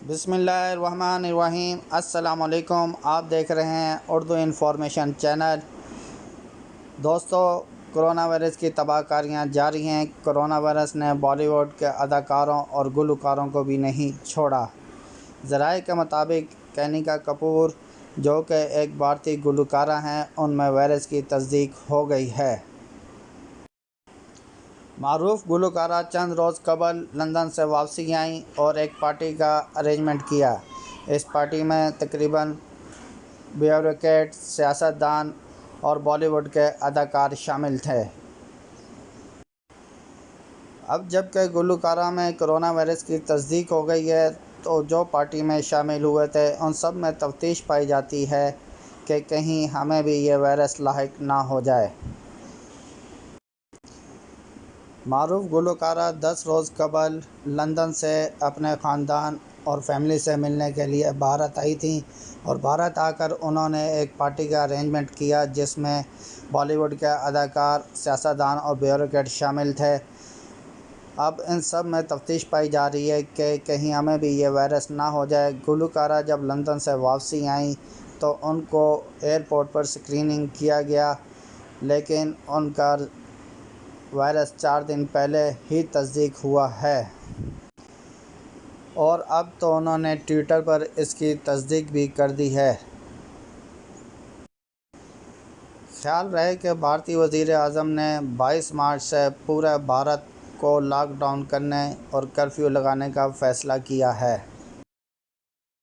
بسم اللہ الرحمن الرحیم۔ السلام علیکم، آپ دیکھ رہے ہیں اردو انفارمیشن چینل۔ دوستو، کرونا وائرس کی تباہ کاریاں جاری ہیں۔ کرونا وائرس نے بالی ووڈ کے اداکاروں اور گلوکاروں کو بھی نہیں چھوڑا۔ ذرائع کے مطابق کنیکا کپور، جو کہ ایک بھارتی گلوکارہ ہیں، ان میں وائرس کی تصدیق ہو گئی ہے۔ معروف گلوکارہ چند روز قبل لندن سے واپسی آئیں اور ایک پارٹی کا ارینجمنٹ کیا۔ اس پارٹی میں تقریباً بیوروکریٹ، سیاست دان اور بالی ووڈ کے اداکار شامل تھے۔ اب جب کہ گلوکارہ میں کرونا وائرس کی تصدیق ہو گئی ہے، تو جو پارٹی میں شامل ہوئے تھے ان سب میں تفتیش پائی جاتی ہے کہ کہیں ہمیں بھی یہ وائرس لاحق نہ ہو جائے۔ معروف گلوکارہ 10 روز قبل لندن سے اپنے خاندان اور فیملی سے ملنے کے لیے بھارت آئی تھیں، اور بھارت آ کر انہوں نے ایک پارٹی کا ارینجمنٹ کیا جس میں بالی ووڈ کے اداکار، سیاستدان اور بیوروکریٹ شامل تھے۔ اب ان سب میں تفتیش پائی جا رہی ہے کہ کہیں ہمیں بھی یہ وائرس نہ ہو جائے۔ گلوکارہ جب لندن سے واپسی آئیں تو ان کو ایئرپورٹ پر اسکریننگ کیا گیا، لیکن ان کا وائرس 4 دن پہلے ہی تصدیق ہوا ہے، اور اب تو انہوں نے ٹویٹر پر اس کی تصدیق بھی کر دی ہے۔ خیال رہے کہ بھارتی وزیر اعظم نے 22 مارچ سے پورے بھارت کو لاک ڈاؤن کرنے اور کرفیو لگانے کا فیصلہ کیا ہے۔